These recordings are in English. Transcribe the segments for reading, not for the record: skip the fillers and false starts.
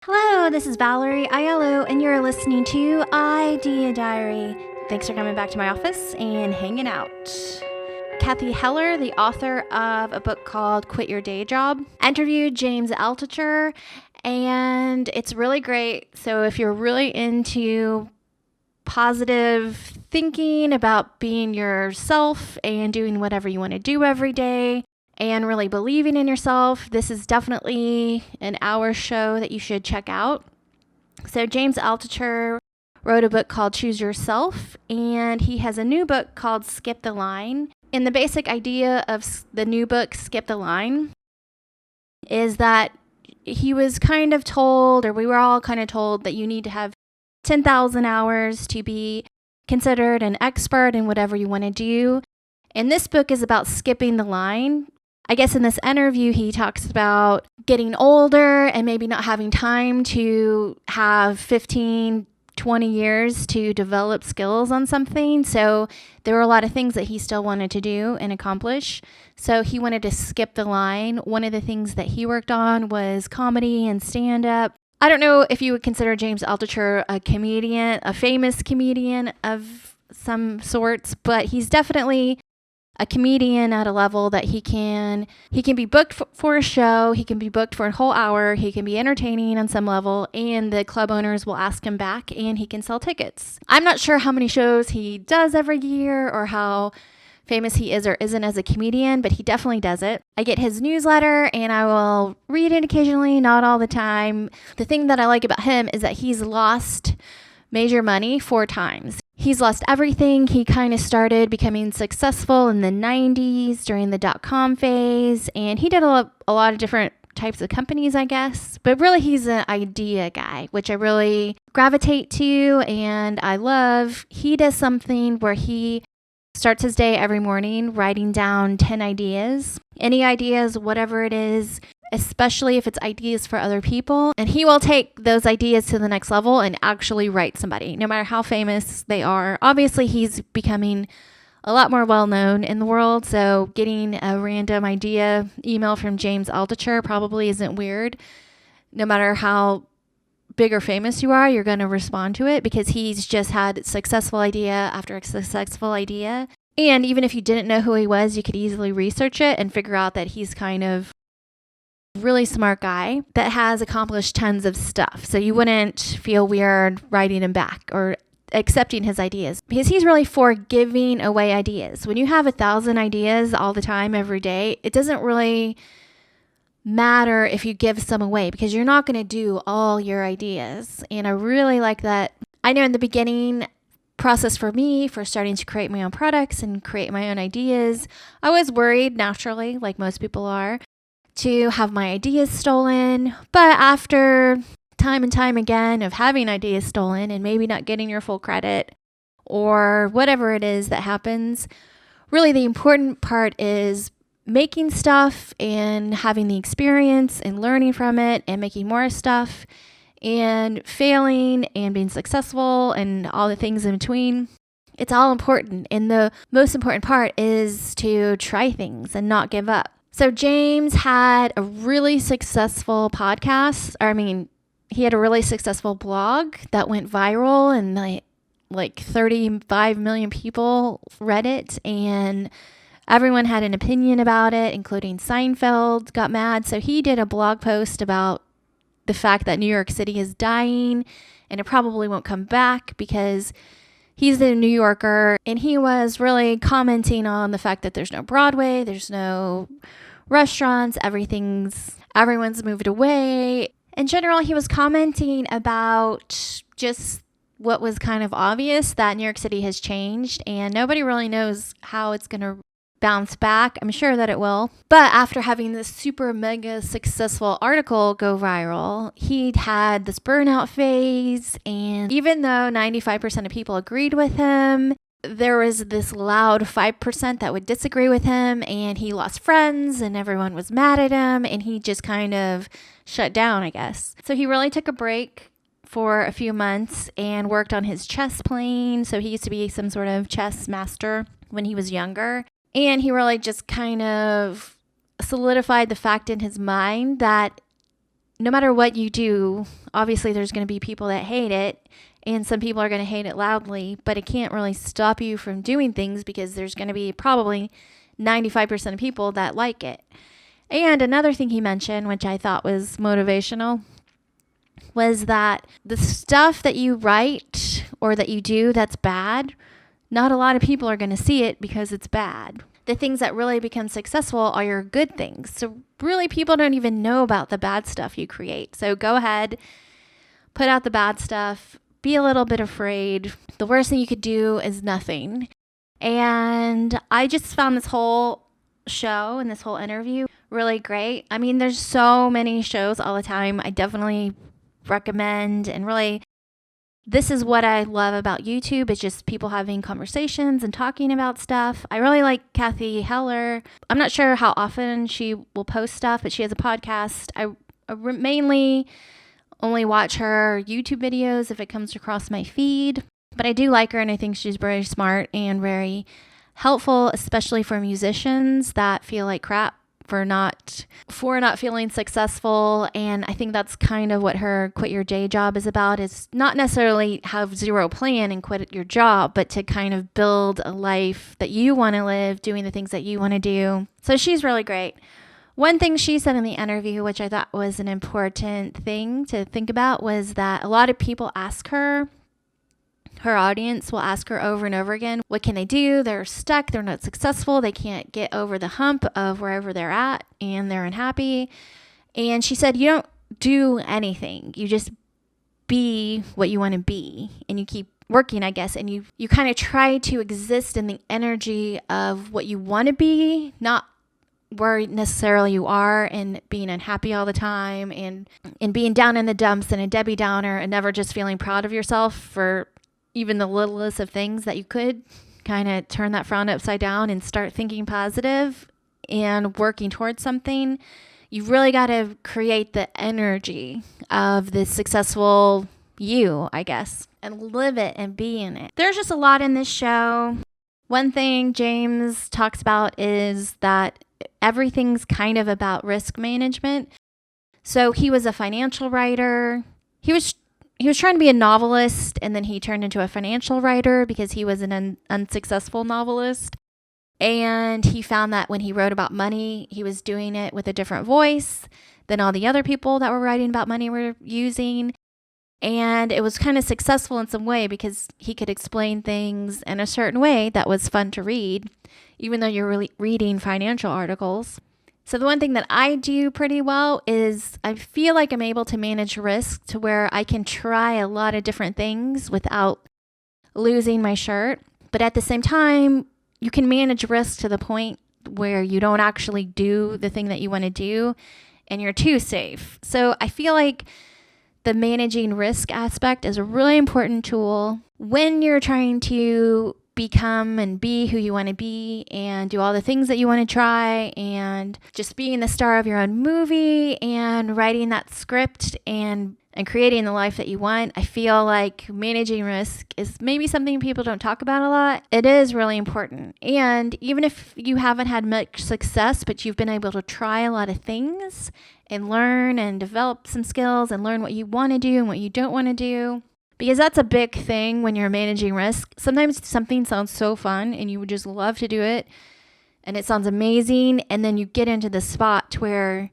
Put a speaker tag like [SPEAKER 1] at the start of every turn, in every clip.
[SPEAKER 1] Hello, this is Valerie Aiello, and you're listening to Idea Diary. Thanks for coming back to my office and hanging out. Cathy Heller, the author of a book called Quit Your Day Job, interviewed James Altucher, and it's really great. So if you're really into positive thinking about being yourself and doing whatever you want to do every day, and really believing in yourself, this is definitely an hour show that you should check out. So James Altucher wrote a book called Choose Yourself, and he has a new book called Skip the Line. And the basic idea of the new book, Skip the Line, is that he was kind of told, or we were all kind of told, that you need to have 10,000 hours to be considered an expert in whatever you want to do. And this book is about skipping the line. I guess in this interview, he talks about getting older and maybe not having time to have 15, 20 years to develop skills on something. So there were a lot of things that he still wanted to do and accomplish. So he wanted to skip the line. One of the things that he worked on was comedy and stand-up. I don't know if you would consider James Altucher a comedian, a famous comedian of some sorts, but he's definitely a comedian at a level that he can be booked for a show, he can be booked for a whole hour, he can be entertaining on some level, and the club owners will ask him back and he can sell tickets. I'm not sure how many shows he does every year or how famous he is or isn't as a comedian, but he definitely does it. I get his newsletter and I will read it occasionally, not all the time. The thing that I like about him is that he's lost major money 4 times. He's lost everything. He kind of started becoming successful in the 90s during the dot-com phase, and he did a lot of different types of companies, I guess. But really, he's an idea guy, which I really gravitate to and I love. He does something where he starts his day every morning writing down 10 ideas. Any ideas, whatever it is, especially if it's ideas for other people. And he will take those ideas to the next level and actually write somebody, no matter how famous they are. Obviously, he's becoming a lot more well-known in the world, so getting a random idea email from James Altucher probably isn't weird. No matter how big or famous you are, you're going to respond to it because he's just had successful idea after successful idea. And even if you didn't know who he was, you could easily research it and figure out that he's kind of really smart guy that has accomplished tons of stuff. So you wouldn't feel weird writing him back or accepting his ideas because he's really for giving away ideas. When you have 1,000 ideas all the time, every day, it doesn't really matter if you give some away because you're not going to do all your ideas. And I really like that. I know in the beginning process for me for starting to create my own products and create my own ideas, I was worried naturally, like most people are, to have my ideas stolen. But after time and time again of having ideas stolen and maybe not getting your full credit or whatever it is that happens, really the important part is making stuff and having the experience and learning from it and making more stuff and failing and being successful and all the things in between. It's all important. And the most important part is to try things and not give up. So James had a really successful podcast. He had a really successful blog that went viral and like 35 million people read it and everyone had an opinion about it, including Seinfeld got mad. So he did a blog post about the fact that New York City is dying and it probably won't come back because he's a New Yorker. And he was really commenting on the fact that there's no Broadway, there's no restaurants, everyone's moved away. In general, he was commenting about just what was kind of obvious, that New York City has changed and nobody really knows how it's going to bounce back. I'm sure that it will. But after having this super mega successful article go viral, he'd had this burnout phase. And even though 95% of people agreed with him, there was this loud 5% that would disagree with him, and he lost friends and everyone was mad at him and he just kind of shut down, I guess. So he really took a break for a few months and worked on his chess playing. So he used to be some sort of chess master when he was younger. And he really just kind of solidified the fact in his mind that no matter what you do, obviously there's going to be people that hate it, and some people are going to hate it loudly, but it can't really stop you from doing things because there's going to be probably 95% of people that like it. And another thing he mentioned, which I thought was motivational, was that the stuff that you write or that you do that's bad, not a lot of people are going to see it because it's bad. The things that really become successful are your good things. So really, people don't even know about the bad stuff you create. So go ahead, put out the bad stuff, be a little bit afraid. The worst thing you could do is nothing. And I just found this whole show and this whole interview really great. I mean, there's so many shows all the time. I definitely recommend, and really, this is what I love about YouTube. It's just people having conversations and talking about stuff. I really like Cathy Heller. I'm not sure how often she will post stuff, but she has a podcast. I mainly only watch her YouTube videos if it comes across my feed, but I do like her, and I think she's very smart and very helpful, especially for musicians that feel like crap for not feeling successful. And I think that's kind of what her Quit Your Day Job is about, is not necessarily have zero plan and quit your job, but to kind of build a life that you want to live, doing the things that you want to do. So she's really great. One thing she said in the interview, which I thought was an important thing to think about, was that a lot of people ask her, her audience will ask her over and over again, what can they do? They're stuck. They're not successful. They can't get over the hump of wherever they're at, and they're unhappy. And she said, you don't do anything. You just be what you want to be, and you keep working, I guess. And you kind of try to exist in the energy of what you want to be, not where necessarily you are, and being unhappy all the time and being down in the dumps and a Debbie Downer and never just feeling proud of yourself for even the littlest of things that you could kind of turn that frown upside down and start thinking positive and working towards something. You've really got to create the energy of the successful you, I guess, and live it and be in it. There's just a lot in this show. One thing James talks about is that everything's kind of about risk management. So he was a financial writer. He was trying to be a novelist, and then he turned into a financial writer because he was an unsuccessful novelist. And he found that when he wrote about money, he was doing it with a different voice than all the other people that were writing about money were using. And it was kind of successful in some way because he could explain things in a certain way that was fun to read, even though you're really reading financial articles. So the one thing that I do pretty well is I feel like I'm able to manage risk to where I can try a lot of different things without losing my shirt. But at the same time, you can manage risk to the point where you don't actually do the thing that you want to do and you're too safe. So I feel like the managing risk aspect is a really important tool when you're trying to become and be who you want to be and do all the things that you want to try and just being the star of your own movie and writing that script and creating the life that you want. I feel like managing risk is maybe something people don't talk about a lot. It is really important. And even if you haven't had much success, but you've been able to try a lot of things and learn and develop some skills and learn what you want to do and what you don't want to do, because that's a big thing when you're managing risk. Sometimes something sounds so fun and you would just love to do it and it sounds amazing, and then you get into the spot where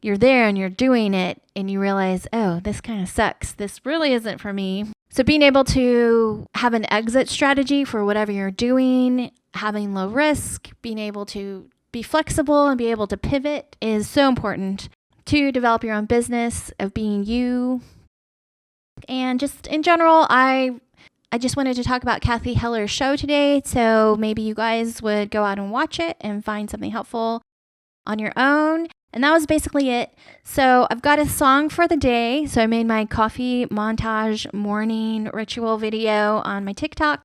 [SPEAKER 1] you're there and you're doing it and you realize, oh, this kind of sucks. This really isn't for me. So being able to have an exit strategy for whatever you're doing, having low risk, being able to be flexible and be able to pivot is so important to develop your own business of being you. And just in general, I just wanted to talk about Cathy Heller's show today. So maybe you guys would go out and watch it and find something helpful on your own. And that was basically it. So I've got a song for the day. So I made my coffee montage morning ritual video on my TikTok.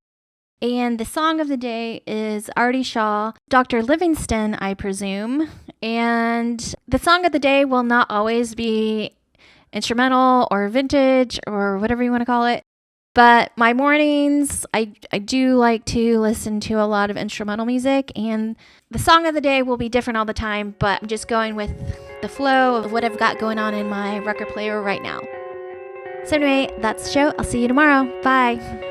[SPEAKER 1] And the song of the day is Artie Shaw, Dr. Livingston, I presume. And the song of the day will not always be instrumental or vintage or whatever you want to call it. But my mornings, I do like to listen to a lot of instrumental music, and the song of the day will be different all the time, but I'm just going with the flow of what I've got going on in my record player right now. So anyway, that's the show. I'll see you tomorrow. Bye.